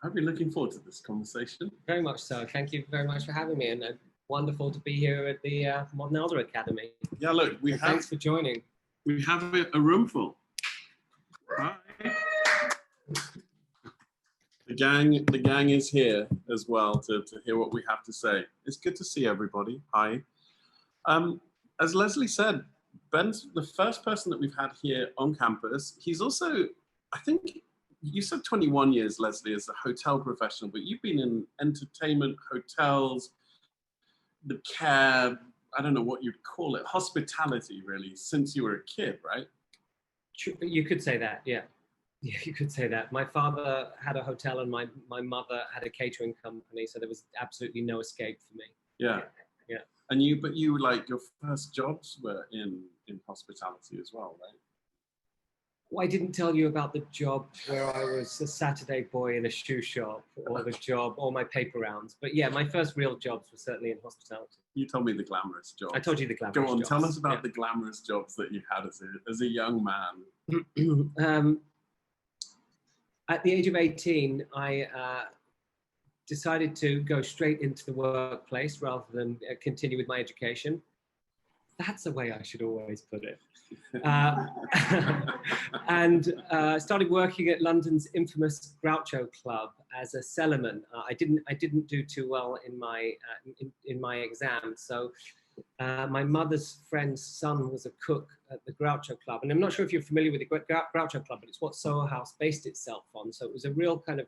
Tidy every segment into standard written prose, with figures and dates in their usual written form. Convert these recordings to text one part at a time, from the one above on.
I've been looking forward to this conversation. Very much so. Thank you very much for having me, and wonderful to be here at the Modern Elder Academy. Yeah, look, thanks for joining. We have a room full. Hi. The gang is here as well to hear what we have to say. It's good to see everybody. Hi. As Leslie said, Ben's the first person that we've had here on campus. He's also, I think, you said 21 years, Leslie, as a hotel professional, but you've been in entertainment, hotels, the care, I don't know what you'd call it, hospitality, really, since you were a kid, right? You could say that, yeah. Yeah, you could say that. My father had a hotel and my mother had a catering company, so there was absolutely no escape for me. Yeah. Yeah. And but you like, your first jobs were in hospitality as well, right? Well, I didn't tell you about the job where I was a Saturday boy in a shoe shop, or the job, or my paper rounds. But yeah, my first real jobs were certainly in hospitality. You told me the glamorous jobs. I told you the glamorous jobs. Go on, jobs. Tell us about the glamorous jobs that you had as a young man. At the age of 18, I decided to go straight into the workplace rather than continue with my education. That's the way I should always put it. And started working at London's infamous Groucho Club as a cellarman. I didn't do too well in my exams, so my mother's friend's son was a cook at the Groucho Club, and I'm not sure if you're familiar with the Groucho Club, but it's what Soho House based itself on. So it was a real kind of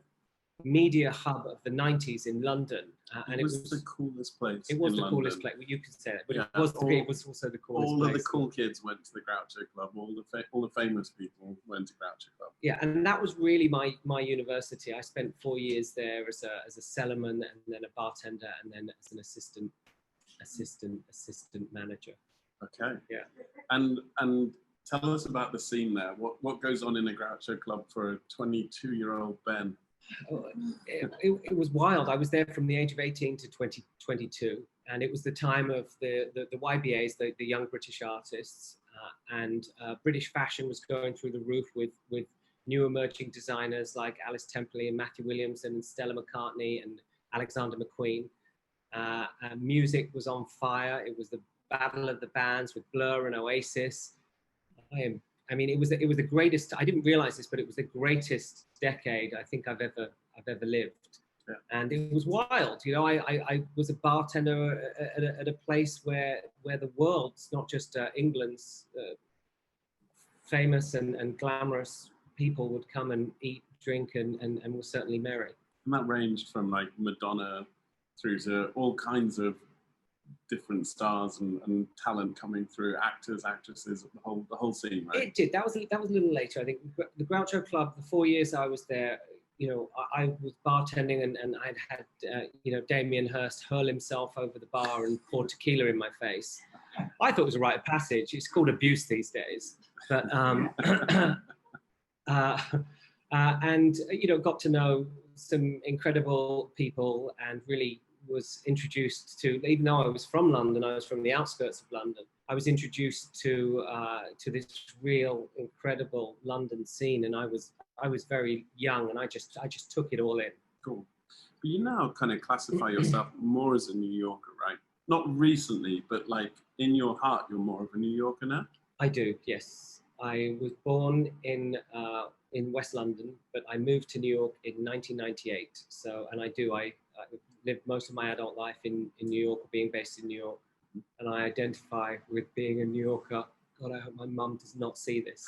media hub of the 90s in London, and it was the coolest place. It was in the London. coolest place. Well, you could say that, but yeah, it was also the coolest all place. All of the cool kids went to the Groucho Club. All the famous people went to Groucho Club. Yeah, and that was really my university. I spent 4 years there as a cellarman, and then a bartender, and then as an assistant manager. Okay. Yeah. And tell us about the scene there. What goes on in a Groucho Club for a 22-year-old Ben? It was wild. I was there from the age of 18 to 22, and it was the time of the YBAs, the Young British Artists, and British fashion was going through the roof with new emerging designers like Alice Temperley and Matthew Williamson and Stella McCartney and Alexander McQueen. Music was on fire. It was the battle of the bands with Blur and Oasis. I mean, it was the greatest. I didn't realize this, but it was the greatest decade I think I've ever lived. Yeah. And it was wild. You know, I was a bartender at a place where the world's, not just England's, famous and glamorous people would come and eat, drink, and were certainly merry. And that ranged from like Madonna through to all kinds of different stars and talent coming through, actors, actresses, the whole scene, right? It did. That was a little later. I think the Groucho Club, the 4 years I was there, you know, I was bartending and I'd had, you know, Damien Hirst hurl himself over the bar and pour tequila in my face. I thought it was a rite of passage. It's called abuse these days. But, and, you know, got to know some incredible people and really was introduced to, even though I was from London, I was from the outskirts of London, I was introduced to this real incredible London scene, and I was very young, and I just took it all in. Cool. But you now kind of classify yourself more as a New Yorker, right? Not recently, but like in your heart, you're more of a New Yorker now? I do, yes. I was born in West London, but I moved to New York in 1998. So, and I lived most of my adult life in New York, being based in New York, and I identify with being a New Yorker. God, I hope my mum does not see this.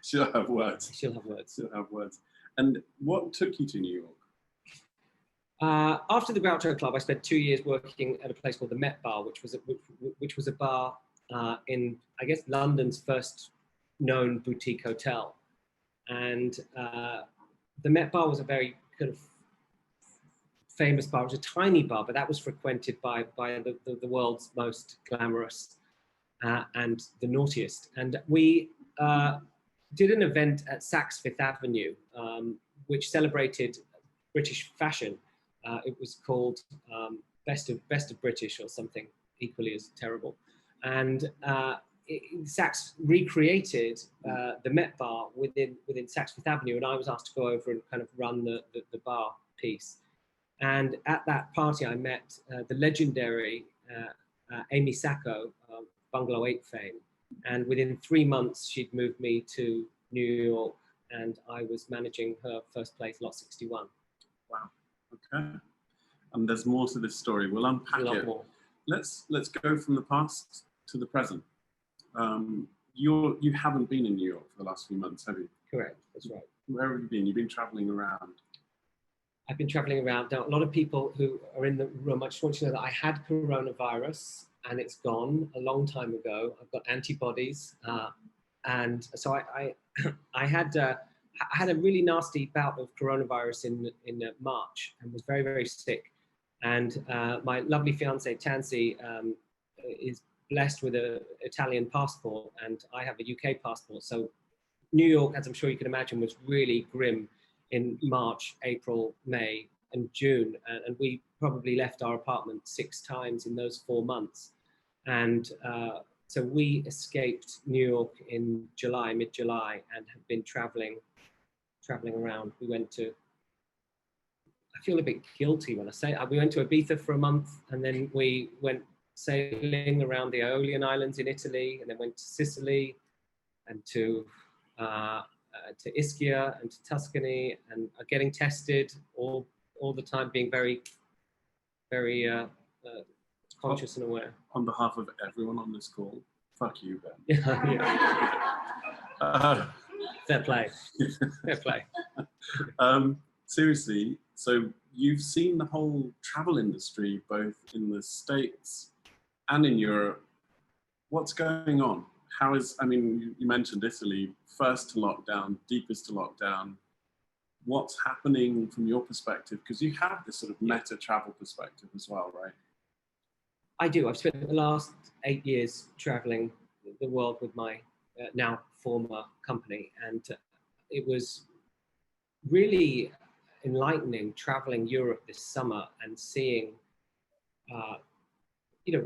She'll have words. She'll have words. She'll have words. And what took you to New York? After the Groucho Club, I spent 2 years working at a place called the Met Bar, which was a bar in, I guess, London's first known boutique hotel. And the Met Bar was a very kind of famous bar. It was a tiny bar, but that was frequented by the world's most glamorous and the naughtiest. And we did an event at Saks Fifth Avenue, which celebrated British fashion. It was called Best of British or something equally as terrible. And Saks recreated the Met Bar within Saks Fifth Avenue, and I was asked to go over and kind of run the bar piece. And at that party, I met the legendary Amy Sacco, Bungalow 8 fame. And within 3 months, she'd moved me to New York, and I was managing her first place, Lot 61. Wow. Okay. And there's more to this story. We'll unpack it. More. Let's go from the past to the present. You haven't been in New York for the last few months, have you? Correct. That's right. Where have you been? You've been traveling around. I've been traveling around. Now, a lot of people who are in the room, I just want you to know that I had coronavirus and it's gone a long time ago. I've got antibodies. And so I had a really nasty bout of coronavirus in March and was very, very sick. And my lovely fiancée, Tansy, is blessed with an Italian passport, and I have a UK passport. So New York, as I'm sure you can imagine, was really grim in March, April, May, and June. And we probably left our apartment 6 times in those 4 months. And so we escaped New York in July, mid-July, and have been traveling around. We went to, I feel a bit guilty when I say it. We went to Ibiza for a month, and then we went sailing around the Aeolian Islands in Italy, and then went to Sicily and to Ischia and to Tuscany, and are getting tested all the time, being very, very conscious and aware. On behalf of everyone on this call, fuck you, Ben. Yeah. Fair play. Fair play. Seriously, so you've seen the whole travel industry, both in the States and in Europe. What's going on? How is, I mean, you mentioned Italy, first to lockdown, deepest to lockdown. What's happening from your perspective? Because you have this sort of meta travel perspective as well, right? I do. I've spent the last 8 years traveling the world with my now former company, and it was really enlightening traveling Europe this summer and seeing,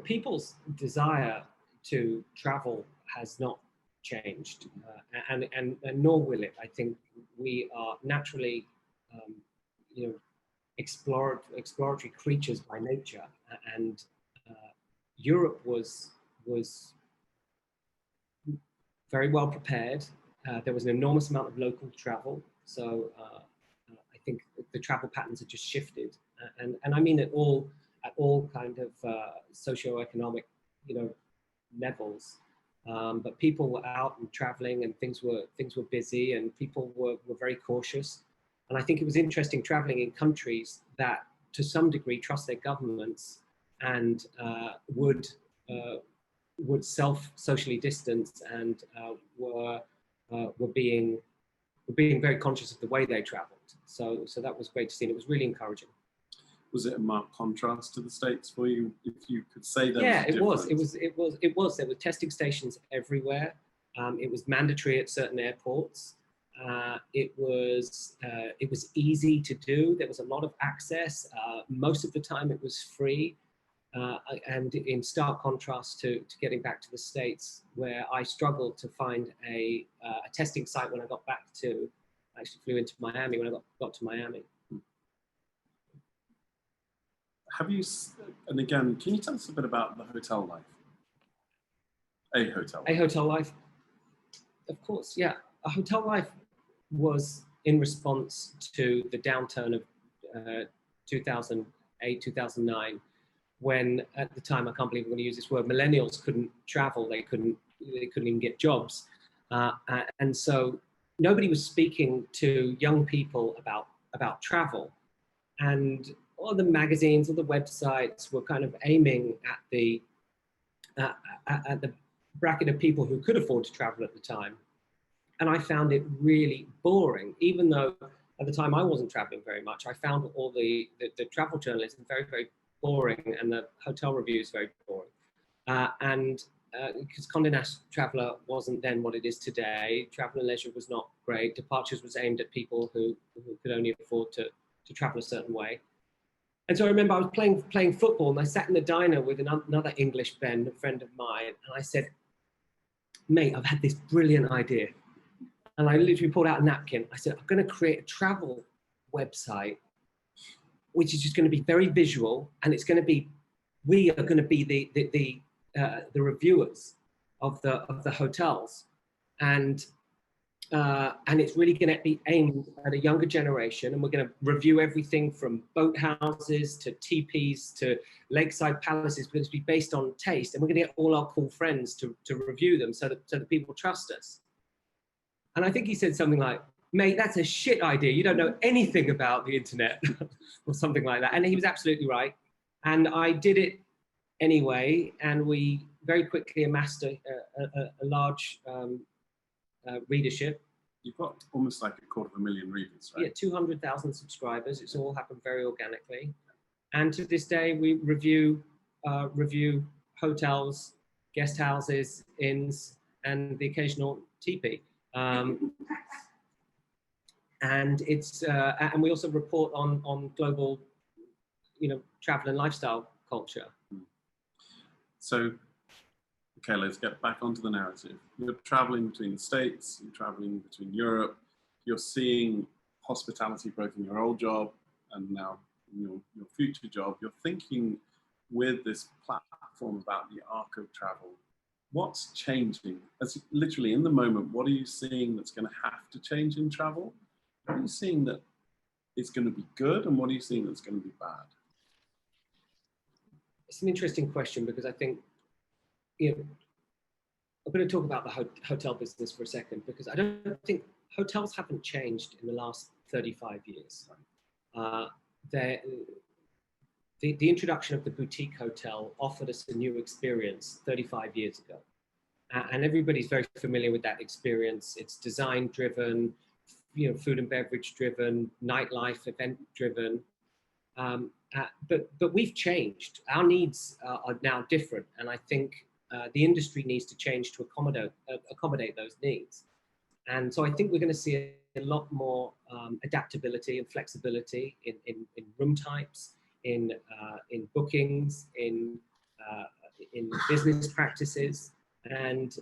people's desire to travel has not changed, and nor will it. I think we are naturally, exploratory creatures by nature, and Europe was very well prepared. There was an enormous amount of local travel, so I think the travel patterns have just shifted, and I mean at all kind of socioeconomic, levels. But people were out and traveling, and things were busy, and people were very cautious. And I think it was interesting traveling in countries that, to some degree, trust their governments and would socially distance, and were being very conscious of the way they traveled. So that was great to see, and it was really encouraging. Was it a marked contrast to the States for you, if you could say that? Yeah, it was. There were testing stations everywhere. It was mandatory at certain airports. It was easy to do. There was a lot of access. Most of the time it was free. And in stark contrast to getting back to the States, where I struggled to find a testing site when I got back to, I actually flew into Miami when I got to Miami. Have you, and again, can you tell us a bit about the hotel life? AHotelLife. Of course, yeah. AHotelLife was in response to the downturn of 2008, 2009, when at the time, I can't believe I'm going to use this word, millennials couldn't travel, they couldn't even get jobs. And so nobody was speaking to young people about travel. And all the magazines, all the websites were kind of aiming at the bracket of people who could afford to travel at the time. And I found it really boring, even though at the time I wasn't traveling very much. I found all the travel journalism very, very boring, and the hotel reviews very boring. Because Condé Nast Traveler wasn't then what it is today. Travel and Leisure was not great. Departures was aimed at people who could only afford to travel a certain way. And so I remember I was playing football, and I sat in the diner with another English Ben, a friend of mine, and I said, mate, I've had this brilliant idea. And I literally pulled out a napkin. I said, I'm going to create a travel website, which is just going to be very visual. And it's going to be, we are going to be the reviewers of the hotels. And it's really going to be aimed at a younger generation. And we're going to review everything from boat houses to teepees to lakeside palaces. We're going to be based on taste. And we're going to get all our cool friends to review them so that people trust us. And I think he said something like, mate, that's a shit idea. You don't know anything about the internet or something like that. And he was absolutely right. And I did it anyway. And we very quickly amassed a large readership. You've got almost like 250,000 readers, right? Yeah, 200,000 subscribers. It's all happened very organically. And to this day, we review hotels, guest houses, inns, and the occasional teepee. And it's and we also report on global, travel and lifestyle culture. So, okay, let's get back onto the narrative. You're traveling between the States, you're traveling between Europe, you're seeing hospitality both in your old job and now in your future job. You're thinking with this platform about the arc of travel. What's changing? As literally in the moment, what are you seeing that's going to have to change in travel? What are you seeing that is going to be good, and what are you seeing that's going to be bad? It's an interesting question, because I think, I'm going to talk about the hotel business for a second, because I don't think hotels haven't changed in the last 35 years. The introduction of the boutique hotel offered us a new experience 35 years ago. And everybody's very familiar with that experience. It's design driven, food and beverage driven, nightlife event driven. But we've changed. Our needs are now different. And I think the industry needs to change to accommodate those needs. And so I think we're going to see a lot more adaptability and flexibility in room types, in bookings, in business practices. And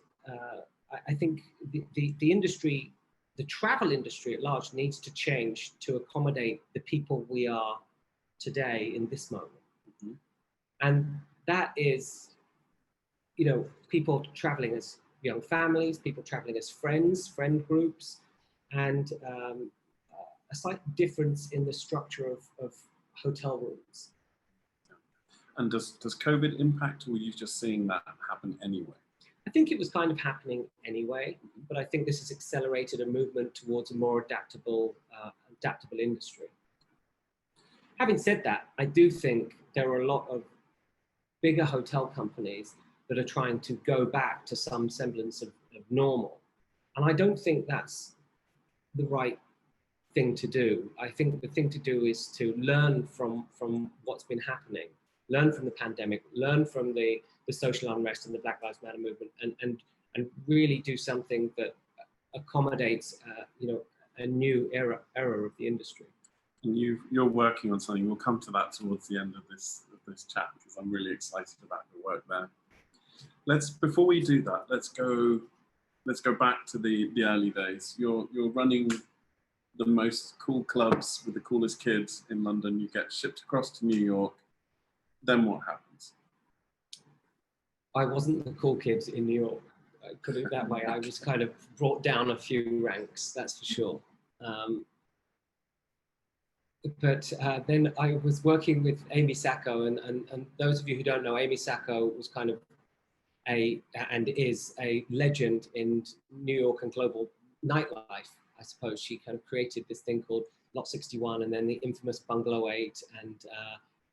I think the industry, the travel industry at large, needs to change to accommodate the people we are today in this moment. Mm-hmm. And that is, people traveling as young families, people traveling as friends, friend groups, and a slight difference in the structure of hotel rooms. And does COVID impact, or are you just seeing that happen anyway? I think it was kind of happening anyway, but I think this has accelerated a movement towards a more adaptable industry. Having said that, I do think there are a lot of bigger hotel companies that are trying to go back to some semblance of normal. And I don't think that's the right thing to do. I think the thing to do is to learn from what's been happening, learn from the pandemic, learn from the social unrest and the Black Lives Matter movement, and really do something that accommodates a new era of the industry. And you're working on something. We'll come to that towards the end of this chat, because I'm really excited about your work there. Before we do that, let's go back to the early days. You're running the most cool clubs with the coolest kids in London. You get shipped across to New York. Then what happens? I wasn't the cool kid in New York. I put it that way. I was kind of brought down a few ranks, that's for sure. But then I was working with Amy Sacco, and those of you who don't know, Amy Sacco was kind of is a legend in New York and global nightlife, I suppose. She kind of created this thing called Lot 61, and then the infamous Bungalow 8,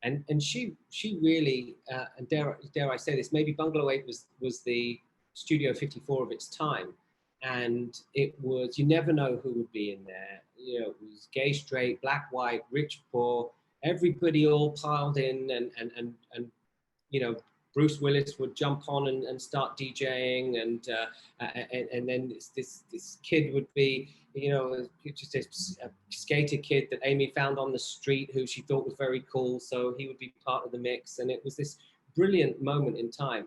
and she really, and dare I say this, maybe Bungalow 8 was the Studio 54 of its time. And it was, you never know who would be in there. It was gay, straight, black, white, rich, poor, everybody all piled in, and Bruce Willis would jump on and start DJing, and then this kid would be, just a skater kid that Amy found on the street who she thought was very cool, so he would be part of the mix. And it was this brilliant moment in time,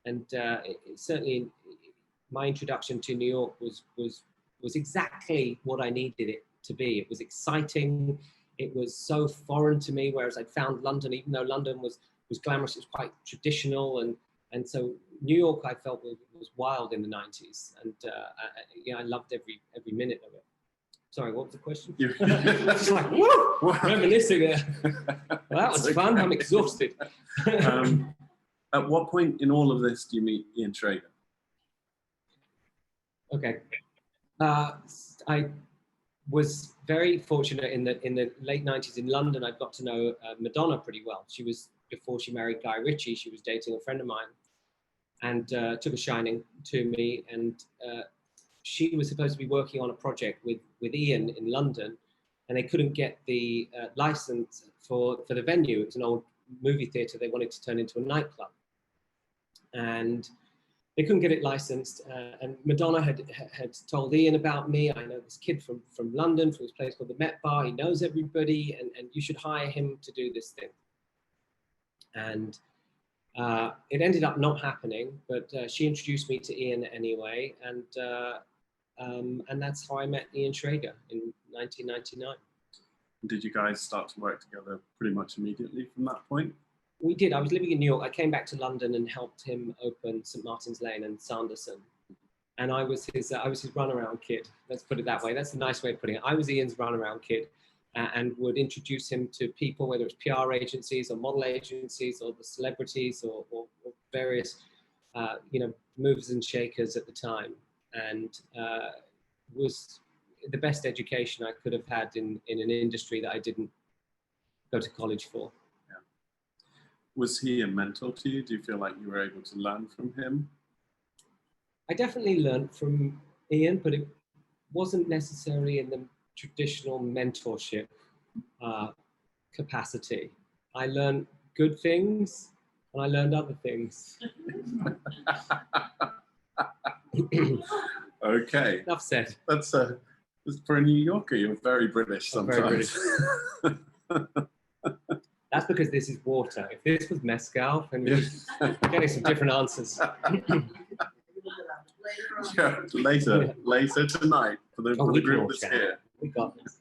and it certainly my introduction to New York was exactly what I needed it to be. It was exciting. It was so foreign to me, whereas I'd found London, even though London was glamorous, it was quite traditional, and so New York I felt was wild in the 90s, and I loved every minute of it. Sorry, what was the question? Just like, woo, reminiscing there. Well, that was fun. I'm exhausted. At what point in all of this do you meet Ian Schrager? Okay. I was very fortunate in the late 90s in London. I got to know Madonna pretty well. She was, before she married Guy Ritchie, she was dating a friend of mine, and took a shining to me. And she was supposed to be working on a project with Ian in London, and they couldn't get the license for the venue. It was an old movie theatre they wanted to turn into a nightclub, and they couldn't get it licensed. And Madonna had told Ian about me. I know this kid from London, from this place called the Met Bar. He knows everybody, and you should hire him to do this thing. And it ended up not happening, but she introduced me to Ian anyway, and that's how I met Ian Schrager in 1999. Did you guys start to work together pretty much immediately from that point? We did. I was living in New York. I came back to London and helped him open St. Martin's Lane and Sanderson. And I was his runaround kid. Let's put it that way. That's the nice way of putting it. I was Ian's runaround kid, and would introduce him to people, whether it's PR agencies or model agencies or the celebrities or various, movers and shakers at the time. And was the best education I could have had in an industry that I didn't go to college for. Yeah. Was he a mentor to you? Do you feel like you were able to learn from him? I definitely learned from Ian, but it wasn't necessarily in the traditional mentorship capacity. I learned good things, and I learned other things. Okay. Enough said. That's for a New Yorker, you're very British sometimes. Very British. That's because this is water. If this was mezcal, then we're getting some different answers. Yeah, later tonight for the group that's here. We got this.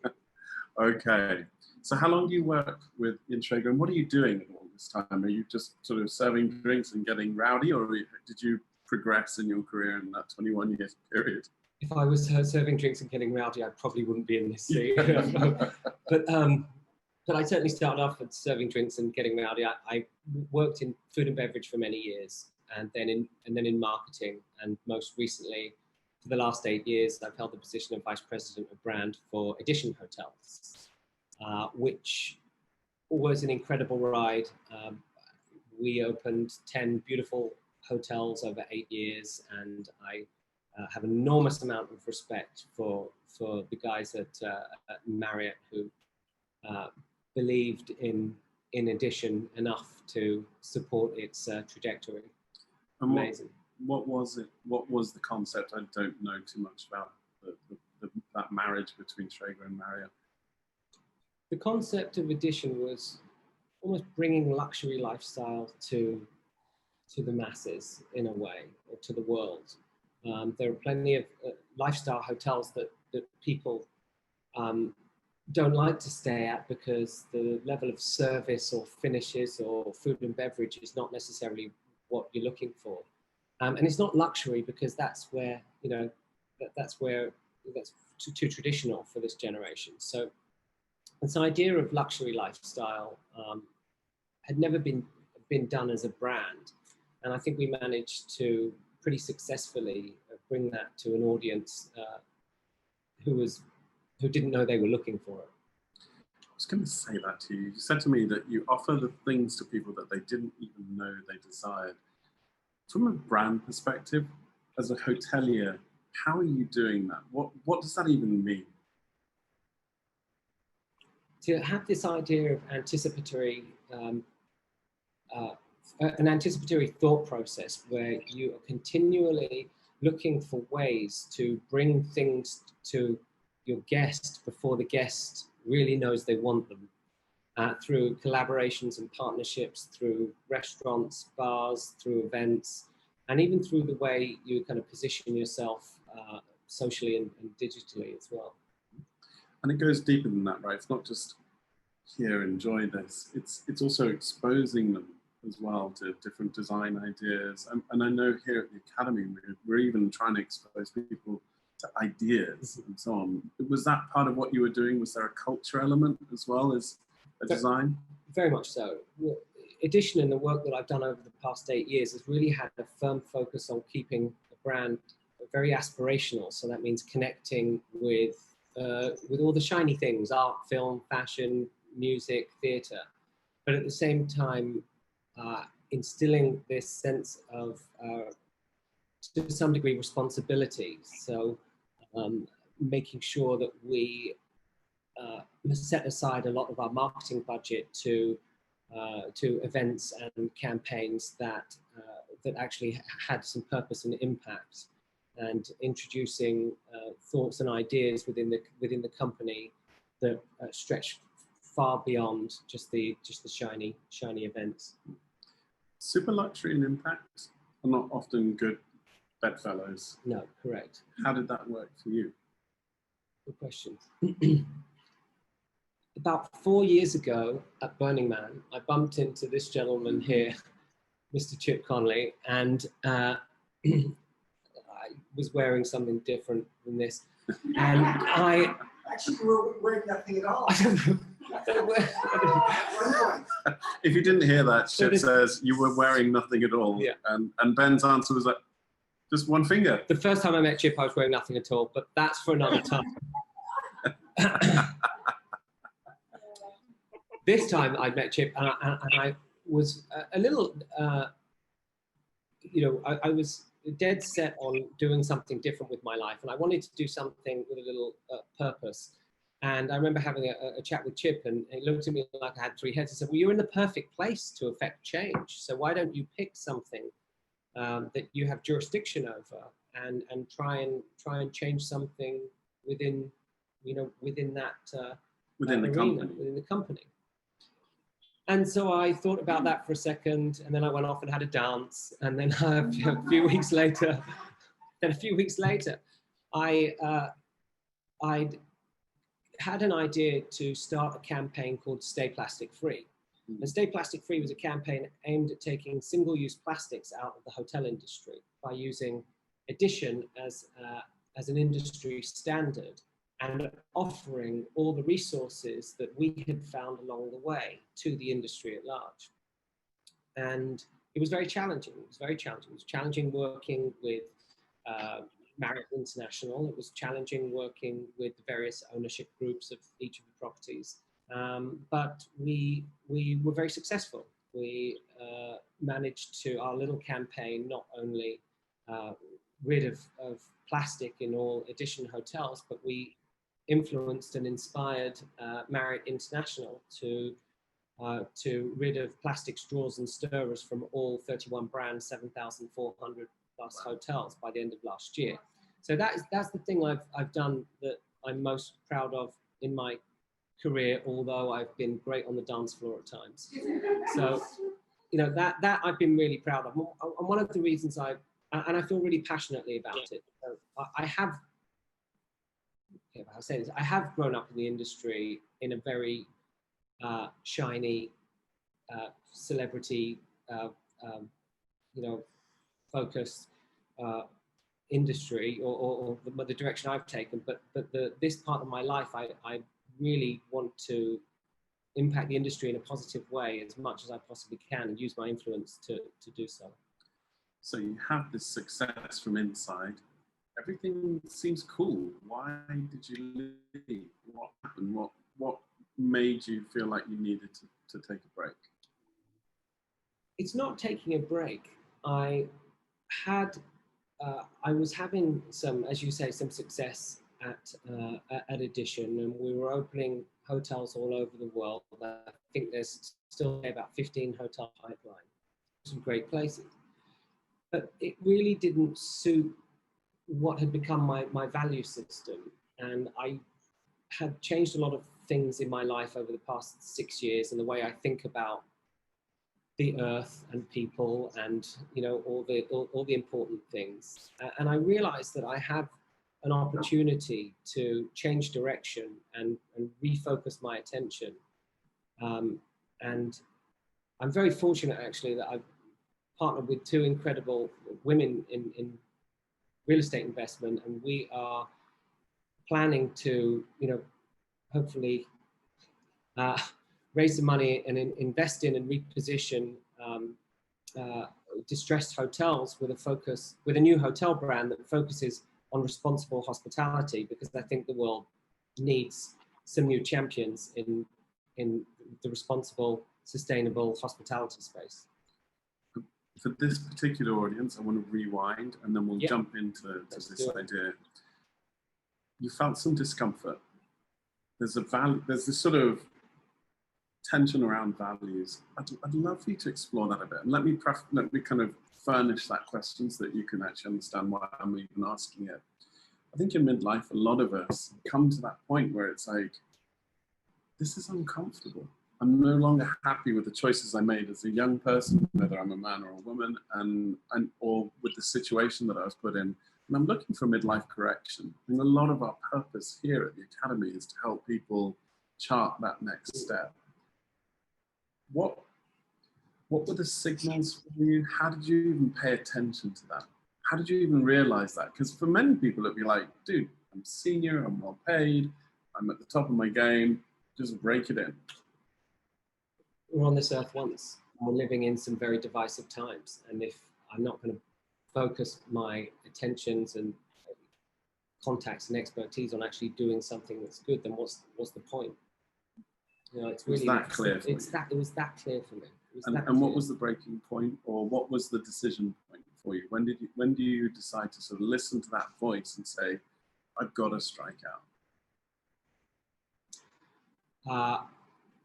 Okay. So how long do you work with Ian Schrager, and what are you doing all this time? Are you just sort of serving drinks and getting rowdy, or did you progress in your career in that 21-year period? If I was serving drinks and getting rowdy, I probably wouldn't be in this scene. But I certainly started off at serving drinks and getting rowdy. I worked in food and beverage for many years, and then in marketing, and most recently, for the last 8 years, I've held the position of Vice President of Brand for Edition Hotels, which was an incredible ride. We opened 10 beautiful hotels over 8 years, and I have an enormous amount of respect for the guys at Marriott who believed in Edition enough to support its trajectory. Amazing. What was it? What was the concept? I don't know too much about that marriage between Schrager and Marriott. The concept of Edition was almost bringing luxury lifestyle to the masses in a way, or to the world. There are plenty of lifestyle hotels that people don't like to stay at because the level of service or finishes or food and beverage is not necessarily what you're looking for. And it's not luxury because that's where, that's too traditional for this generation. So this idea of luxury lifestyle had never been done as a brand. And I think we managed to pretty successfully bring that to an audience who didn't know they were looking for it. I was going to say that to you. You said to me that you offer the things to people that they didn't even know they desired. From a brand perspective, as a hotelier, how are you doing that? What does that even mean? To have this idea of anticipatory, an anticipatory thought process where you are continually looking for ways to bring things to your guest before the guest really knows they want them, through collaborations and partnerships, through restaurants, bars, through events, and even through the way you kind of position yourself socially and digitally as well. And it goes deeper than that, right? It's not just here, enjoy this. It's also exposing them as well to different design ideas. And I know here at the Academy, we're even trying to expose people to ideas and so on. Was that part of what you were doing? Was there a culture element as well as a design? Very much so. Edition in the work that I've done over the past 8 years has really had a firm focus on keeping the brand very aspirational. So that means connecting with all the shiny things: art, film, fashion, music, theatre. But at the same time, instilling this sense of, to some degree, responsibility. So making sure that we set aside a lot of our marketing budget to events and campaigns that actually had some purpose and impact, and introducing thoughts and ideas within the company that stretch far beyond just the shiny events. Super luxury and impact are not often good bedfellows. No, correct. How did that work for you? Good question. About 4 years ago at Burning Man, I bumped into this gentleman here, Mr. Chip Conley, and I was wearing something different than this. And I... Actually, you were wearing nothing at all. If you didn't hear that, Chip says you were wearing nothing at all. Yeah. And Ben's answer was like, just one finger. The first time I met Chip, I was wearing nothing at all, but that's for another time. This time I met Chip, and I was a little, I was dead set on doing something different with my life, and I wanted to do something with a little purpose. And I remember having a chat with Chip, and he looked at me like I had 3 heads and said, well, you're in the perfect place to affect change. So why don't you pick something that you have jurisdiction over, and try and change something within that within the arena, within the company. And so I thought about that for a second, and then I went off and had a dance, and then a few weeks later, I'd had an idea to start a campaign called Stay Plastic Free. And Stay Plastic Free was a campaign aimed at taking single-use plastics out of the hotel industry by using Edition as an industry standard, and offering all the resources that we had found along the way to the industry at large. And it was very challenging. It was challenging working with Marriott International. It was challenging working with the various ownership groups of each of the properties. But we were very successful. We managed to, our little campaign, not only rid of plastic in all Edition hotels, but we influenced and inspired Marriott International to rid of plastic straws and stirrers from all 31 brands, 7,400 plus hotels by the end of last year. So that's the thing I've done that I'm most proud of in my career, although I've been great on the dance floor at times. So, that I've been really proud of. And one of the reasons I feel really passionately about it. I have grown up in the industry in a very shiny, celebrity, focused industry, or the direction I've taken. But this part of my life, I really want to impact the industry in a positive way as much as I possibly can, and use my influence to do so. So you have this success from inside. Everything seems cool. Why did you leave? What happened? What made you feel like you needed to take a break? It's not taking a break. I was having some, as you say, some success at Edition, and we were opening hotels all over the world. I think there's still about 15 hotel pipeline, some great places. But it really didn't suit what had become my value system. And I had changed a lot of things in my life over the past 6 years, and the way I think about the earth and people and, you know, all the important things. And I realized that I have an opportunity to change direction and refocus my attention. And I'm very fortunate actually that I've partnered with two incredible women in real estate investment, and we are planning to, you know, hopefully raise the money and invest in and reposition distressed hotels with a new hotel brand that focuses on responsible hospitality, because I think the world needs some new champions in the responsible, sustainable hospitality space. For this particular audience, I want to rewind and then we'll jump into this idea. You felt some discomfort. There's this sort of tension around values. I'd love for you to explore that a bit. And let me kind of furnish that question so that you can actually understand why I'm even asking it. I think in midlife, a lot of us come to that point where it's like, this is uncomfortable. I'm no longer happy with the choices I made as a young person, whether I'm a man or a woman, or with the situation that I was put in. And I'm looking for midlife correction. And a lot of our purpose here at the Academy is to help people chart that next step. What were the signals for you? How did you even pay attention to that? How did you even realize that? Because for many people, it'd be like, dude, I'm senior, I'm well paid, I'm at the top of my game, just break it in. We're on this earth once, and we're living in some very divisive times. And if I'm not going to focus my attentions and contacts and expertise on actually doing something that's good, then what's the point? You know, it's really that clear for you? It was that clear for me. And what was the breaking point, or what was the decision point for you? When do you decide to sort of listen to that voice and say, I've got to strike out?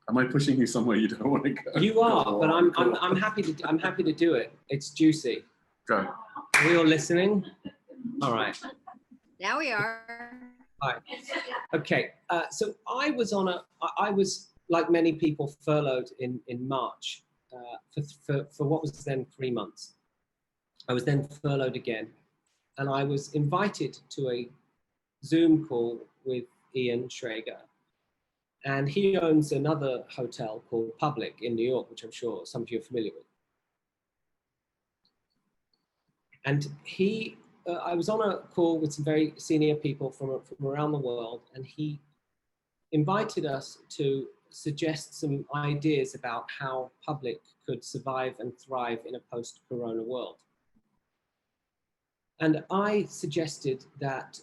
Am I pushing you somewhere you don't want to go? You are, but I'm happy to do it. It's juicy. Go. Are we all listening? All right. Now we are. All right. Okay. So I was like many people furloughed in March for what was then 3 months. I was then furloughed again, and I was invited to a Zoom call with Ian Schrager. And he owns another hotel called Public in New York, which I'm sure some of you are familiar with. And I was on a call with some very senior people from around the world, and he invited us to suggest some ideas about how Public could survive and thrive in a post-corona world. And I suggested that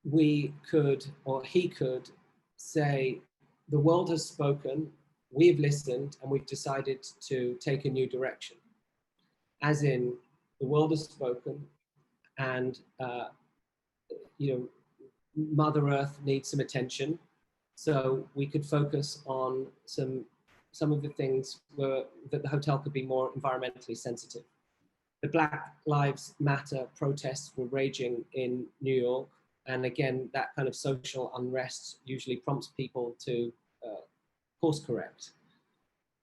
we could, or he could, say, the world has spoken, we've listened, and we've decided to take a new direction. As in, the world has spoken, and you know, Mother Earth needs some attention. So we could focus on some of the things that the hotel could be more environmentally sensitive. The Black Lives Matter protests were raging in New York. And again, that kind of social unrest usually prompts people to course correct.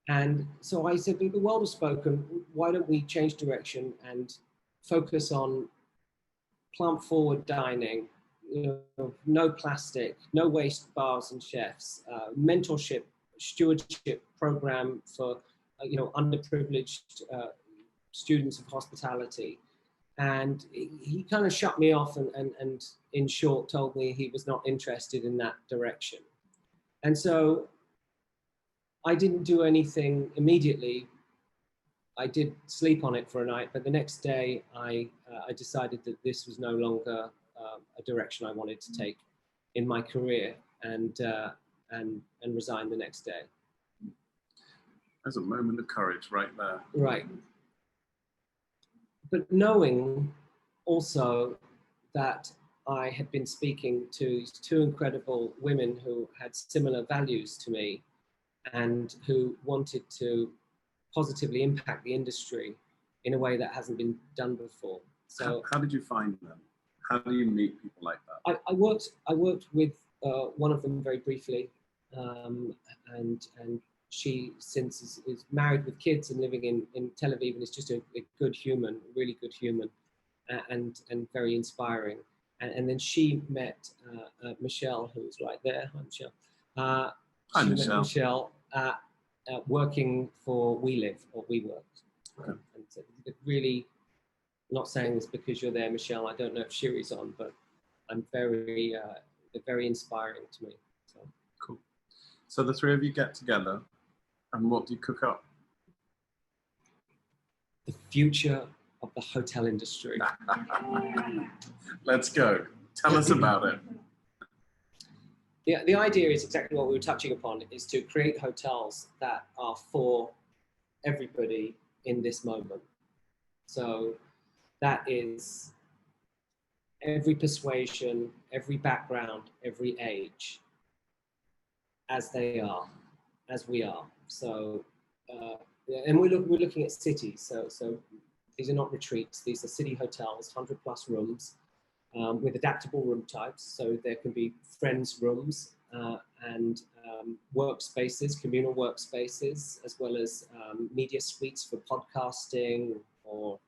And so I said, the world has spoken, why don't we change direction and focus on plant-forward dining, you know, no plastic, no waste bars and chefs, mentorship, stewardship program for you know, underprivileged students of hospitality. And he kind of shut me off and in short told me he was not interested in that direction. And so I didn't do anything immediately. I did sleep on it for a night, but the next day I decided that this was no longer a direction I wanted to take in my career, and resigned the next day. There's a moment of courage right there. Right. But knowing also that I had been speaking to two incredible women who had similar values to me and who wanted to positively impact the industry in a way that hasn't been done before. So how did you find them? How do you meet people like that? I worked with one of them very briefly, and she since is married with kids and living in Tel Aviv, and is just a good human, really good human, and very inspiring. And then she met Michelle, who's right there. Hi, Michelle. Hi, she Michelle. met Michelle working for WeLive or WeWork. Okay. And so it really, not saying this because you're there, Michelle. I don't know if Shiri's on, but I'm very, they're very inspiring to me. So. Cool. So the three of you get together, and what do you cook up? The future of the hotel industry. Let's go. Tell us about it. The idea is exactly what we were touching upon, is to create hotels that are for everybody in this moment. So that is every persuasion, every background, every age, as they are, as we are. So, and we're looking at cities. So these are not retreats. These are city hotels, 100+ rooms, with adaptable room types. So there can be friends rooms and workspaces, communal workspaces, as well as media suites for podcasting or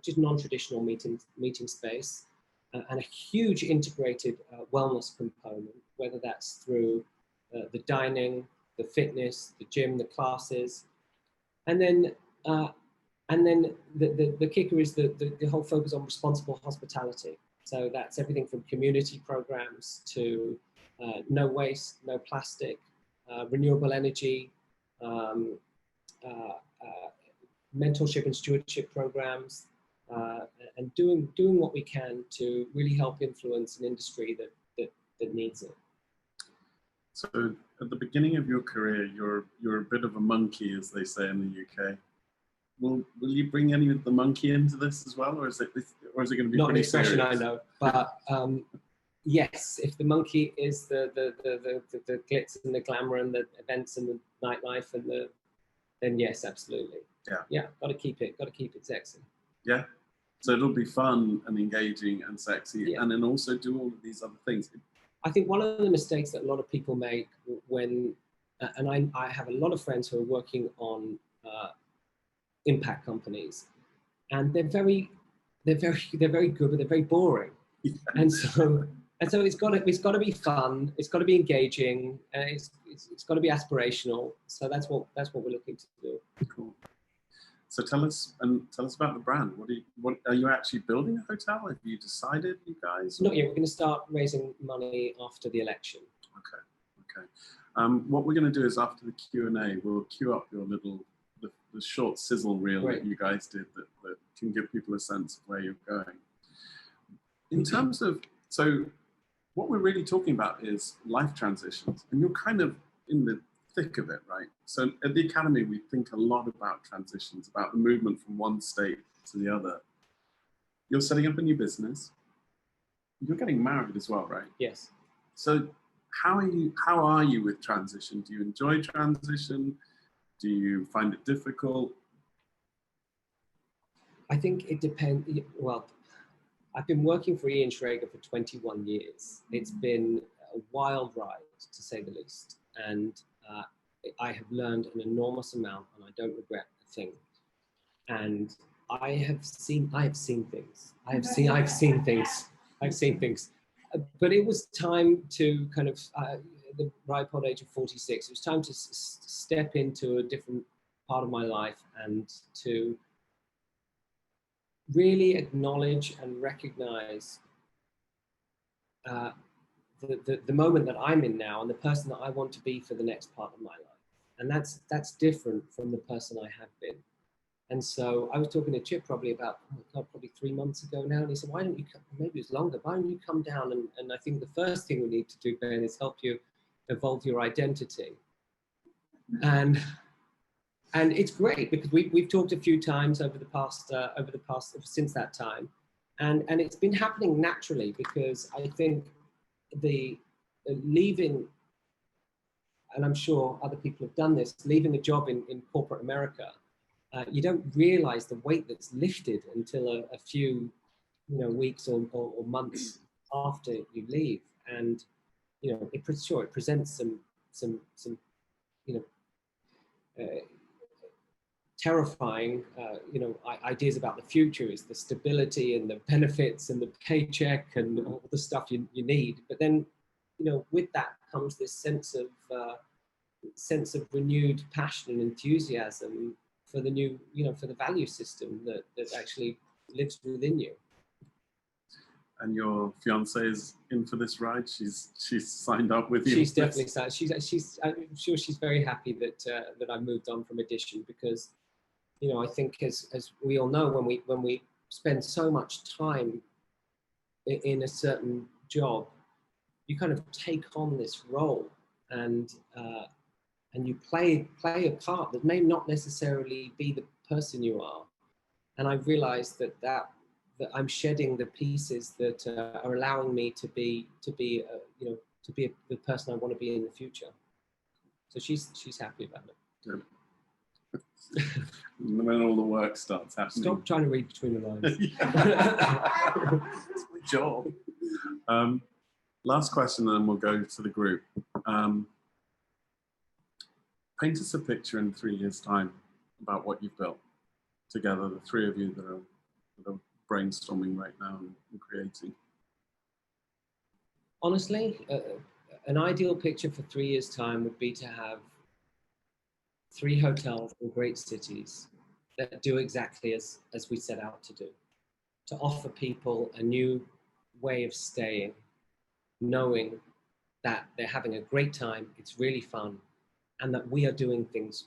just non-traditional meeting space, and a huge integrated wellness component, whether that's through the dining, the fitness, the gym, the classes, and then the kicker is the whole focus on responsible hospitality. So that's everything from community programs to no waste, no plastic, renewable energy, mentorship and stewardship programs, and doing what we can to really help influence an industry that needs it. So at the beginning of your career, you're a bit of a monkey, as they say in the UK. Will you bring any of the monkey into this as well, or is it going to be not an pretty expression serious? I know, but yes, if the monkey is the glitz and the glamour and the events and the nightlife and then yes, absolutely. Yeah, got to keep it sexy. Yeah. So it'll be fun and engaging and sexy, Yeah. and then also do all of these other things. I think one of the mistakes that a lot of people make when, and I have a lot of friends who are working on impact companies, and they're very good, but they're very boring. Yeah. And so it's got to be fun. It's got to be engaging. It's got to be aspirational. So that's what we're looking to do. Cool. So tell us about the brand. What are you actually building a hotel? Have you decided, you guys? Not yet. We're going to start raising money after the election. Okay. What we're going to do is after the Q&A, we'll queue up your the short sizzle reel Great. that you guys did that can give people a sense of where you're going. In terms of, so what we're really talking about is life transitions, and you're kind of in the thick of it, right? So at the Academy, we think a lot about transitions, about the movement from one state to the other. You're setting up a new business. You're getting married as well, right? Yes. So how are you with transition? Do you enjoy transition? Do you find it difficult? I think it depends. Well, I've been working for Ian Schrager for 21 years. It's been a wild ride, to say the least. And I have learned an enormous amount, and I don't regret a thing. And I have seen things. I've seen things. But it was time to kind of, the ripe old age of 46, it was time to step into a different part of my life and to really acknowledge and recognize the moment that I'm in now and the person that I want to be for the next part of my life. And that's different from the person I have been. And so I was talking to Chip probably about, probably 3 months ago now, and he said, why don't you come, maybe it's longer, why don't you come down? And I think the first thing we need to do, Ben, is help you evolve your identity. And it's great because we've talked a few times over the past since that time, and it's been happening naturally because I think the leaving, and I'm sure other people have done this, leaving a job in corporate America, you don't realize the weight that's lifted until a few weeks or months after you leave, and it presents some terrifying, ideas about the future is the stability and the benefits and the paycheck and all the stuff you need. But then, with that comes this sense of renewed passion and enthusiasm for the new, for the value system that actually lives within you. And your fiance is in for this ride. She's signed up with you. She's definitely signed. I'm sure she's very happy that I moved on from Edition, because I think as we all know, when we spend so much time in a certain job, you kind of take on this role and you play a part that may not necessarily be the person you are. And I realized that I'm shedding the pieces that are allowing me to be the person I want to be in the future. So she's happy about it. Yeah. When all the work starts happening. Stop trying to read between the lines. It's my job. Last question, and then we'll go to the group. Paint us a picture in 3 years' time about what you've built together, the three of you that are brainstorming right now and creating. Honestly, an ideal picture for 3 years' time would be to have 3 hotels in great cities that do exactly as we set out to do, to offer people a new way of staying, knowing that they're having a great time, it's really fun, and that we are doing things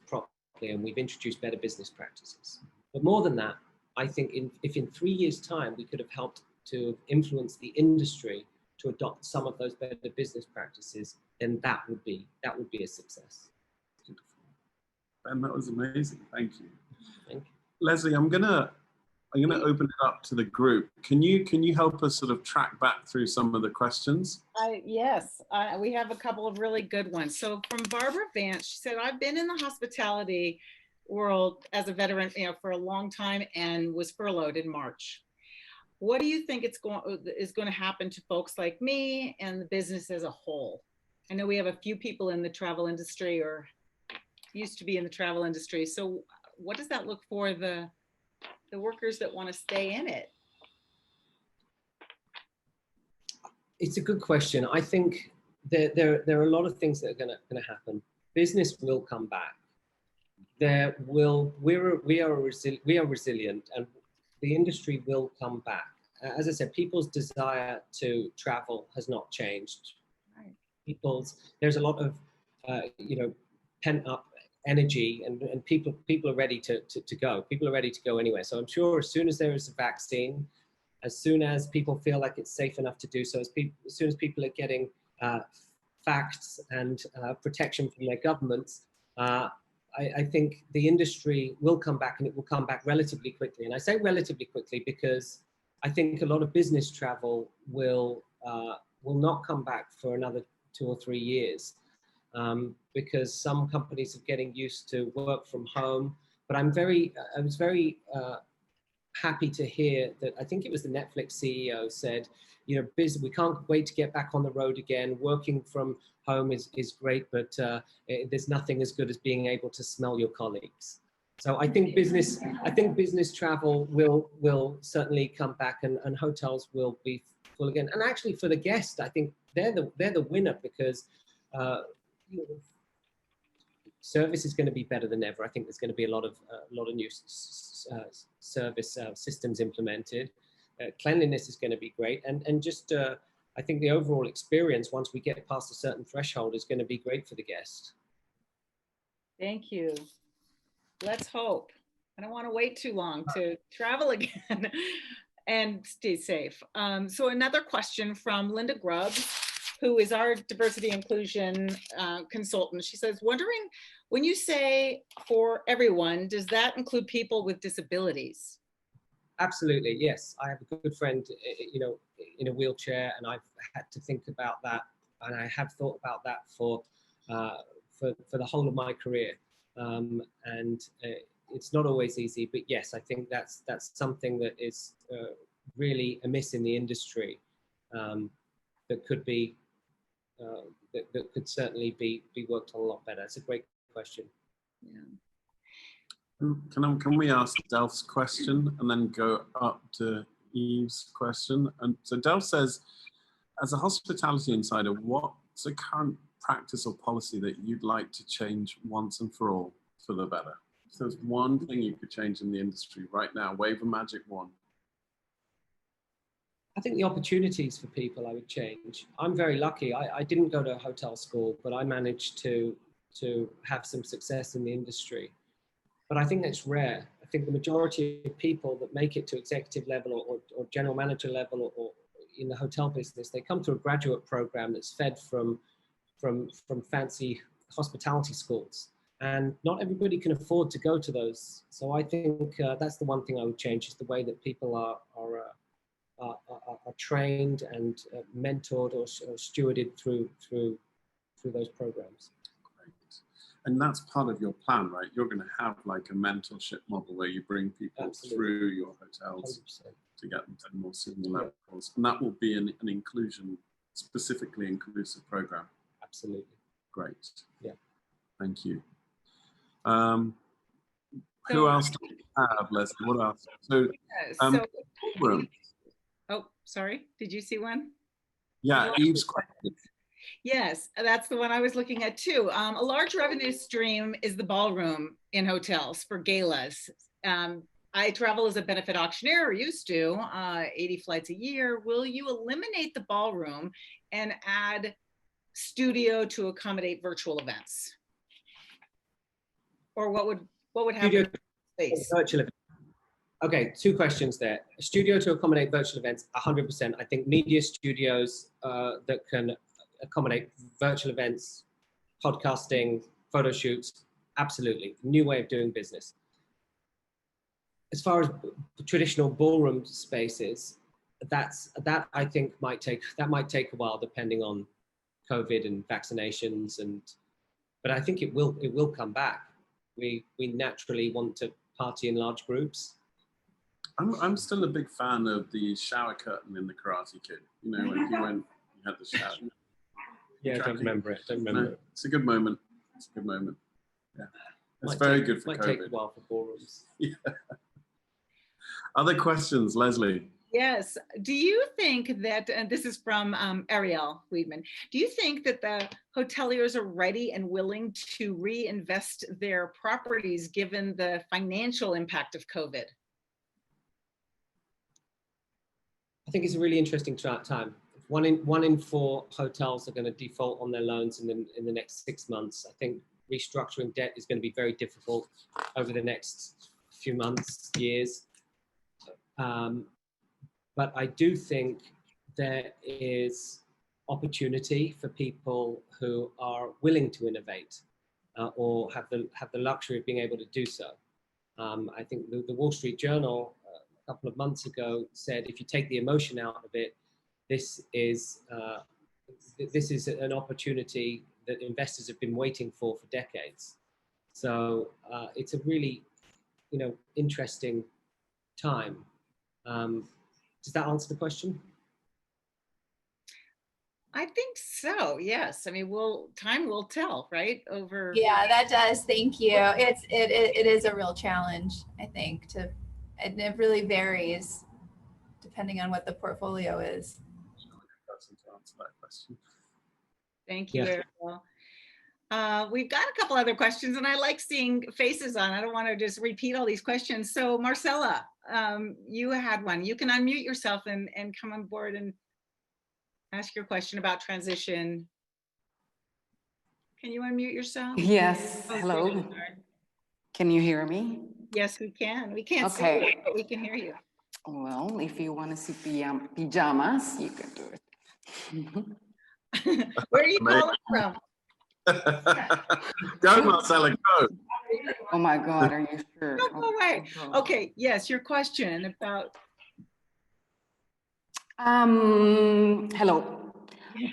properly, and we've introduced better business practices. But more than that, I think if in 3 years' time we could have helped to influence the industry to adopt some of those better business practices, then that would be a success. Beautiful. Ben, that was amazing. Thank you. Thank you. Leslie, I'm gonna open it up to the group. Can you help us sort of track back through some of the questions? Yes, we have a couple of really good ones. So from Barbara Vance, she said, I've been in the hospitality world as a veteran, for a long time, and was furloughed in March. What do you think is going to happen to folks like me and the business as a whole? I know we have a few people in the travel industry, or used to be in the travel industry. So what does that look for the workers that want to stay in it? It's a good question. I think there are a lot of things that are going to happen. Business will come back. We are resilient, and the industry will come back. As I said, people's desire to travel has not changed. Right. There's a lot of pent up energy, and people are ready to go. People are ready to go anyway. So I'm sure as soon as there is a vaccine, as soon as people feel like it's safe enough to do so, as soon as people are getting facts and protection from their governments, I think the industry will come back, and it will come back relatively quickly. And I say relatively quickly because I think a lot of business travel will not come back for another 2 or 3 years. Because some companies are getting used to work from home. But I was very happy to hear that, I think it was the Netflix CEO said, we can't wait to get back on the road again. Working from home is great, but there's nothing as good as being able to smell your colleagues. So I think business travel will certainly come back, and hotels will be full again. And actually, for the guest, I think they're the winner, because service is going to be better than ever. I think there's going to be a lot of new service systems implemented. Cleanliness is going to be great, and just I think the overall experience, once we get past a certain threshold, is going to be great for the guest. Thank you. Let's hope. I don't want to wait too long to travel again and stay safe. So another question from Linda Grubbs, who is our diversity inclusion consultant. She says, wondering, when you say for everyone, does that include people with disabilities? Absolutely, yes. I have a good friend, in a wheelchair, and I've had to think about that, and I have thought about that for the whole of my career. And it's not always easy, but yes, I think that's something that is really amiss in the industry, that could be that could certainly be worked on a lot better. It's a great question. Yeah. Can we ask Delph's question and then go up to Eve's question? And so Delph says, as a hospitality insider, what's a current practice or policy that you'd like to change once and for all for the better? If there's one thing you could change in the industry right now, wave a magic wand. I think the opportunities for people I would change. I'm very lucky. I didn't go to hotel school, but I managed to have some success in the industry. But I think that's rare. I think the majority of people that make it to executive level or general manager level or in the hotel business, they come to a graduate program that's fed from fancy hospitality schools. And not everybody can afford to go to those. So I think that's the one thing I would change, is the way that people are trained and mentored or stewarded through those programs. Great. And that's part of your plan, right? You're going to have like a mentorship model where you bring people through your hotels 100%. To get them to more senior levels. And that will be an inclusion, specifically inclusive program. Absolutely. Great. Yeah. Thank you. Who else do we have, Leslie? What else? So oh, sorry. Did you see one? Yeah, Eve's question. Yes, that's the one I was looking at too. A large revenue stream is the ballroom in hotels for galas. I travel as a benefit auctioneer, or used to, 80 flights a year. Will you eliminate the ballroom and add studio to accommodate virtual events? Or what would happen? Virtual events. Okay, two questions there. A studio to accommodate virtual events, 100%. I think media studios that can accommodate virtual events, podcasting, photo shoots, absolutely. New way of doing business. As far as traditional ballroom spaces, that I think might take a while, depending on COVID and vaccinations, but I think it will come back. We naturally want to party in large groups. I'm still a big fan of the shower curtain in The Karate Kid. You know, when he had the shower. Yeah, I don't remember it. It's a good moment. It's a good moment. Yeah, it's very good for COVID. Might take a while for ballrooms. Yeah. Other questions, Leslie? Yes. Do you think that, and this is from Ariel Weedman, do you think that the hoteliers are ready and willing to reinvest their properties given the financial impact of COVID? I think it's a really interesting time. One in four hotels are going to default on their loans in the next 6 months. I think restructuring debt is going to be very difficult over the next few months, years. But I do think there is opportunity for people who are willing to innovate or have the luxury of being able to do so. I think the Wall Street Journal a couple of months ago said, if you take the emotion out of it, this is an opportunity that investors have been waiting for decades. So it's a really, interesting time. Does that answer the question? I think so. Yes. I mean, time will tell, right? Yeah, that does. Thank you. It is a real challenge, I think, and it really varies depending on what the portfolio is. To answer that question. Thank you, Ariel. We've got a couple other questions, and I like seeing faces on. I don't want to just repeat all these questions. So Marcella, you had one. You can unmute yourself and come on board and ask your question about transition. Can you unmute yourself? Yes. Hello. Can you hear me? Yes, we can. We can't see you, but we can hear you. Well, if you want to see pajamas, you can do it. Where are you calling from? Go, Marcella, go. Oh my God, are you sure? No, go away. Okay, yes, your question about. Hello.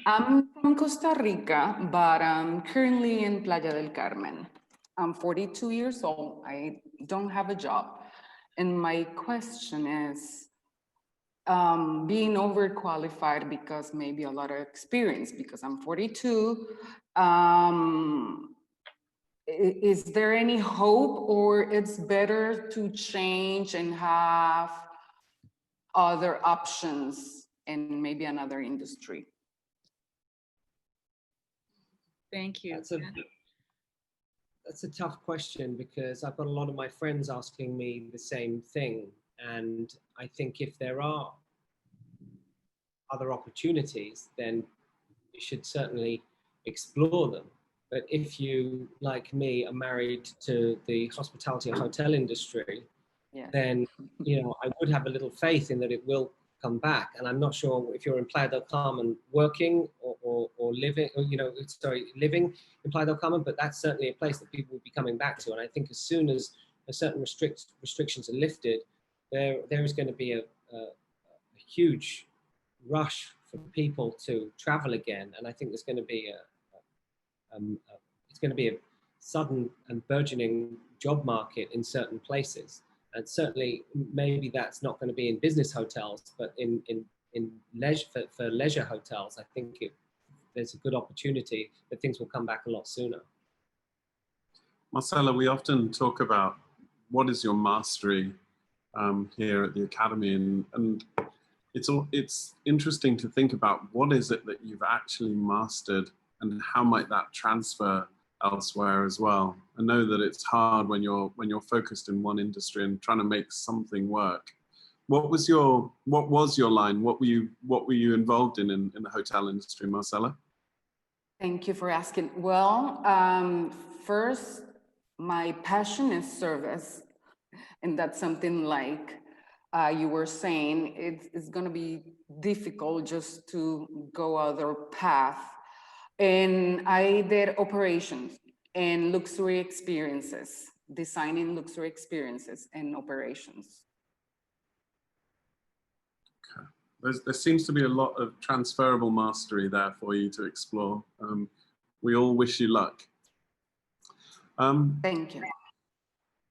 I'm from Costa Rica, but I'm currently in Playa del Carmen. I'm 42 years old. I don't have a job. And my question is, being overqualified because maybe a lot of experience, because I'm 42. Is there any hope, or it's better to change and have other options in maybe another industry? Thank you. That's a tough question, because I've got a lot of my friends asking me the same thing. And I think if there are other opportunities, then you should certainly explore them. But if you, like me, are married to the hospitality and hotel industry, Yes. then I would have a little faith in that it will come back. And I'm not sure if you're in Playa del Carmen working or living, or, living in Playa del Carmen, but that's certainly a place that people will be coming back to. And I think as soon as certain restrictions are lifted, there is going to be a huge rush for people to travel again. And I think there's going to be it's going to be a sudden and burgeoning job market in certain places. And certainly, maybe that's not going to be in business hotels, but in leisure, for leisure hotels, I think there's a good opportunity that things will come back a lot sooner. Marcela, we often talk about what is your mastery here at the Academy, and it's interesting to think about what is it that you've actually mastered and how might that transfer elsewhere as well. I know that it's hard when you're focused in one industry and trying to make something work. What was your line? What were you involved in the hotel industry, Marcela? Thank you for asking. Well, first, my passion is service, and that's something like you were saying. It's going to be difficult just to go other path. And I did operations and luxury experiences, designing luxury experiences and operations. Okay. There seems to be a lot of transferable mastery there for you to explore. We all wish you luck. Thank you.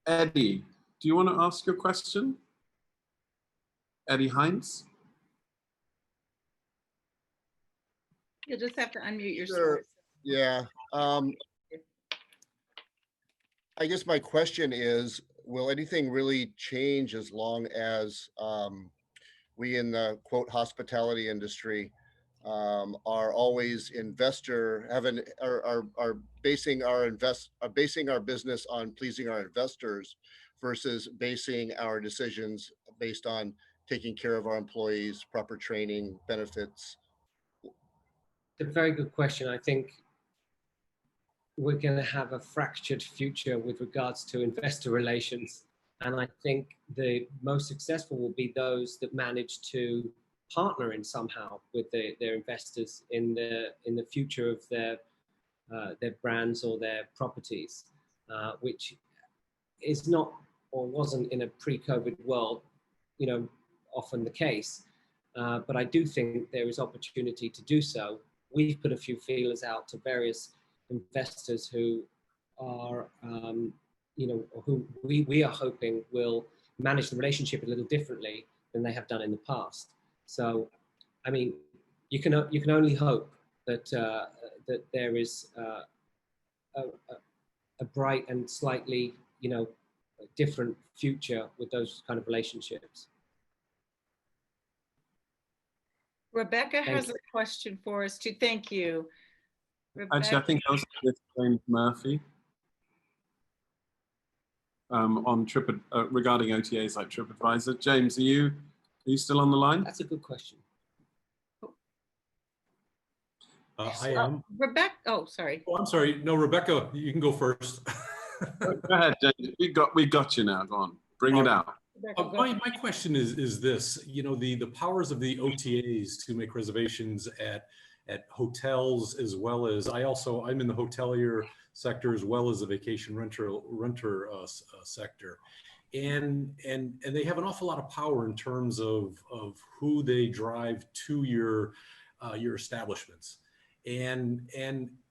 Eddie, do you want to ask your question? Eddie Heinz? You'll just have to unmute yourself. Sure. Yeah. I guess my question is, will anything really change as long as we in the quote hospitality industry are always are basing our business on pleasing our investors versus basing our decisions based on taking care of our employees, proper training, benefits? It's a very good question. I think we're going to have a fractured future with regards to investor relations. And I think the most successful will be those that manage to partner in somehow with their investors in the future of their brands or their properties, which is not or wasn't in a pre-COVID world, often the case. But I do think there is opportunity to do so. We've put a few feelers out to various investors who are, who we are hoping will manage the relationship a little differently than they have done in the past. So, I mean, you can only hope that that there is a bright and slightly, different future with those kind of relationships. Rebecca has a question for us too. Thank you. Rebecca. Actually, I think I was with James Murphy on regarding OTAs like TripAdvisor. James, are you still on the line? That's a good question. I am. Rebecca, oh, sorry. Oh, I'm sorry. No, Rebecca, you can go first. Go ahead, James. We got you now. Go on. Bring it out. My question is this, the powers of the OTAs to make reservations at hotels, as well as I'm in the hotelier sector as well as the vacation renter sector. And they have an awful lot of power in terms of who they drive to your establishments. and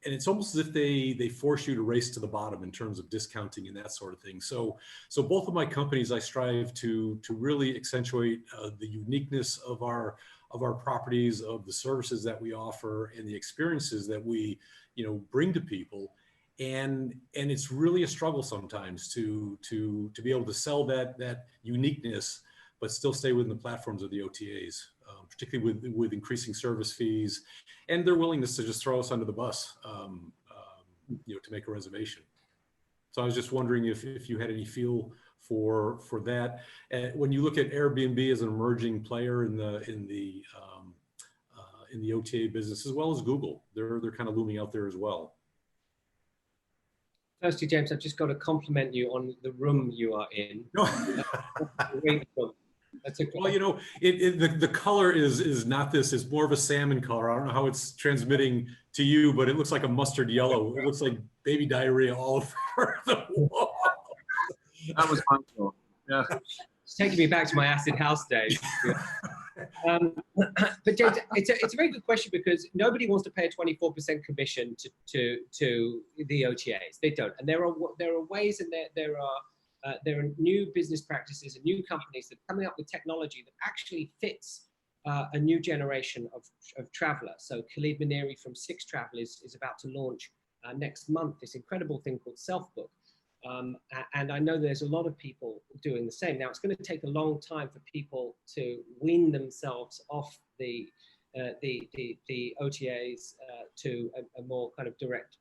it's almost as if they force you to race to the bottom in terms of discounting and that sort of thing. So both of my companies, I strive to really accentuate the uniqueness of our properties, of the services that we offer, and the experiences that we bring to people. And it's really a struggle sometimes to be able to sell that uniqueness, but still stay within the platforms of the OTAs, particularly with increasing service fees and their willingness to just throw us under the bus, to make a reservation. So I was just wondering if you had any feel for that. When you look at Airbnb as an emerging player in the OTA business, as well as Google, they're kind of looming out there as well. Firstly, James, I've just got to compliment you on the room you are in. That's a well, the color is not this. It's more of a salmon color. I don't know how it's transmitting to you, but it looks like a mustard yellow. It looks like baby diarrhea all over the wall. That was my thought. Yeah. It's taking me back to my acid house days. But James, it's a very good question, because nobody wants to pay a 24% commission to the OTAs. They don't, and there are ways, and there are new business practices and new companies that are coming up with technology that actually fits a new generation of traveler. So Khalid Maneri from Six Travel is about to launch next month this incredible thing called Self-Book. And I know there's a lot of people doing the same. Now, it's going to take a long time for people to wean themselves off the OTAs to a more kind of direct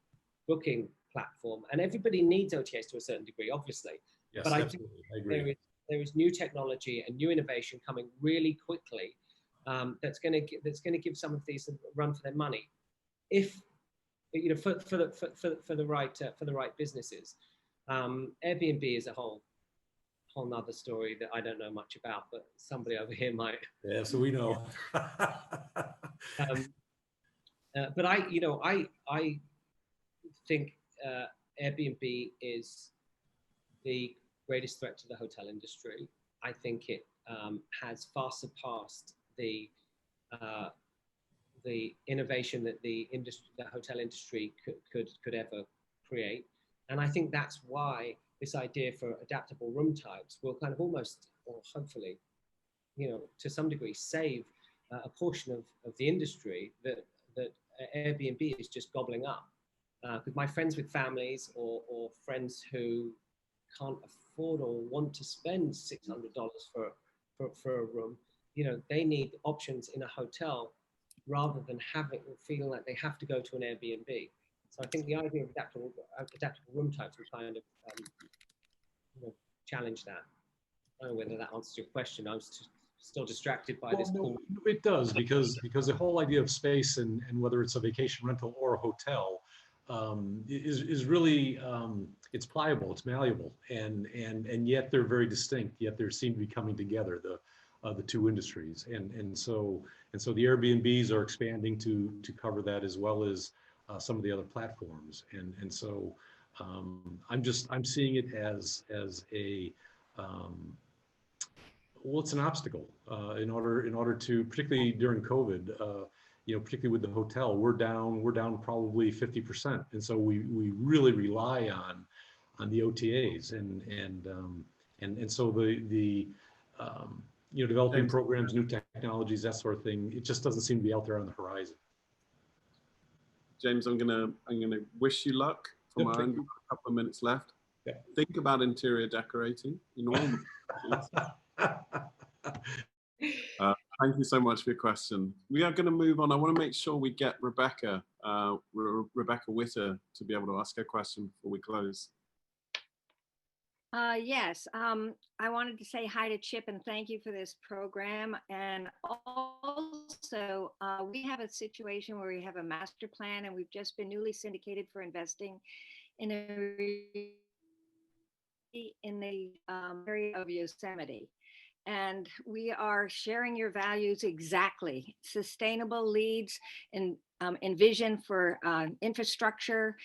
booking platform. And everybody needs OTAs to a certain degree, obviously. Yes, but absolutely. I agree. There is new technology and new innovation coming really quickly that's going to give some of these a run for their money, if for the right businesses. Airbnb is a whole nother story that I don't know much about, but somebody over here might. Yeah, so we know. But I think Airbnb is the greatest threat to the hotel industry. I think it has far surpassed the innovation that the hotel industry could ever create. And I think that's why this idea for adaptable room types will kind of almost, or hopefully, to some degree, save a portion of the industry that Airbnb is just gobbling up. Because my friends with families or friends who can't afford or want to spend $600 for a room, they need options in a hotel rather than feeling like they have to go to an Airbnb. So I think the idea of adaptable room types will kind of challenge that. I don't know whether that answers your question. I was still distracted by this. No, it does, because the whole idea of space and whether it's a vacation rental or a hotel is really it's pliable, it's malleable, and yet they're very distinct. Yet they seem to be coming together, the two industries, and so the Airbnbs are expanding to cover that, as well as some of the other platforms, and so I'm seeing it as a well, it's an obstacle in order to, particularly during COVID, particularly with the hotel, we're down probably 50%, and so we really rely on the OTAs, and so the developing programs, new technologies, that sort of thing, it just doesn't seem to be out there on the horizon. James, I'm gonna wish you luck from our end. We've got a couple of minutes left. Yeah. Think about interior decorating in all the thank you so much for your question. We are going to move on. I want to make sure we get Rebecca Witter to be able to ask her question before we close. Yes, I wanted to say hi to Chip and thank you for this program. And also, we have a situation where we have a master plan and we've just been newly syndicated for investing in the area of Yosemite. And we are sharing your values exactly. Sustainable leads and vision for infrastructure,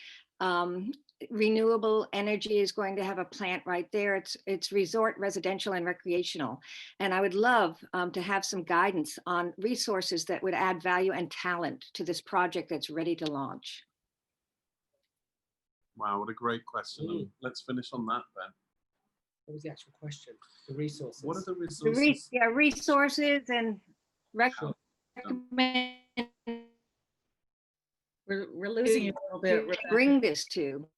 renewable energy is going to have a plant right there. It's resort, residential, and recreational. And I would love to have some guidance on resources that would add value and talent to this project that's ready to launch. Wow, what a great question. And let's finish on that then. What was the actual question? The resources. What are the The resources? resources and Sure. recommend We're losing you a little bit, to Rebecca. bring this to.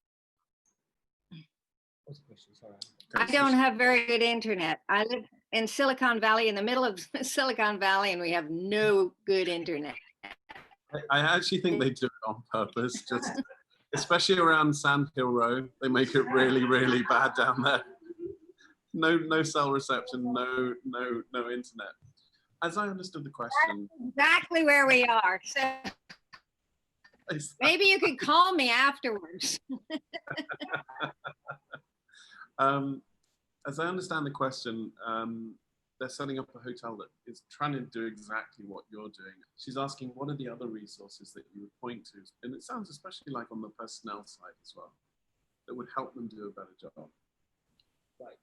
What's the question? Sorry. I don't have very good internet. I live in Silicon Valley, in the middle of Silicon Valley, and we have no good internet. I actually think they do it on purpose, just especially around Sand Hill Road. They make it really, really bad down there. No cell reception, no internet. As I understood the question, Exactly where we are. So maybe you could call me afterwards. as I understand the question, they're setting up a hotel that is trying to do exactly what you're doing. She's asking, what are the other resources that you would point to? And it sounds especially like on the personnel side as well, that would help them do a better job. Right.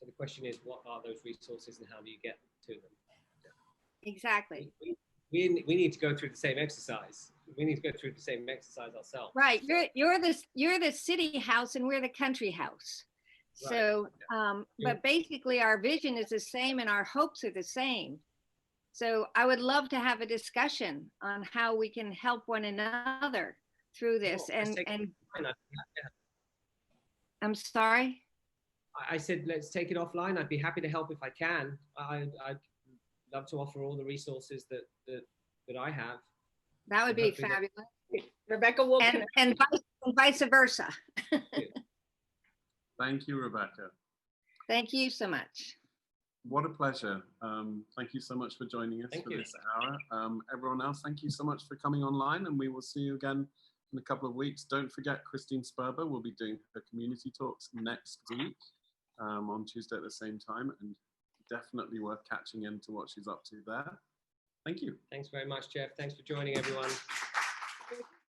So the question is, what are those resources and how do you get to them? Exactly. We need to go through the same exercise. We need to go through the same exercise ourselves. Right. You're the city house and we're the country house. Right. So, but basically our vision is the same and our hopes are the same. So I would love to have a discussion on how we can help one another through this. Well, And I'm sorry. I said, let's take it offline. I'd be happy to help if I can. I'd love to offer all the resources that I have. That would be fabulous. Rebecca will and vice versa. Thank you, Rebecca. Thank you so much. What a pleasure. Thank you so much for joining us for this hour. Everyone else, thank you so much for coming online, and we will see you again in a couple of weeks. Don't forget, Christine Sperber will be doing her community talks next week on Tuesday at the same time, and definitely worth catching into what she's up to there. Thank you. Thanks very much, Jeff. Thanks for joining, everyone.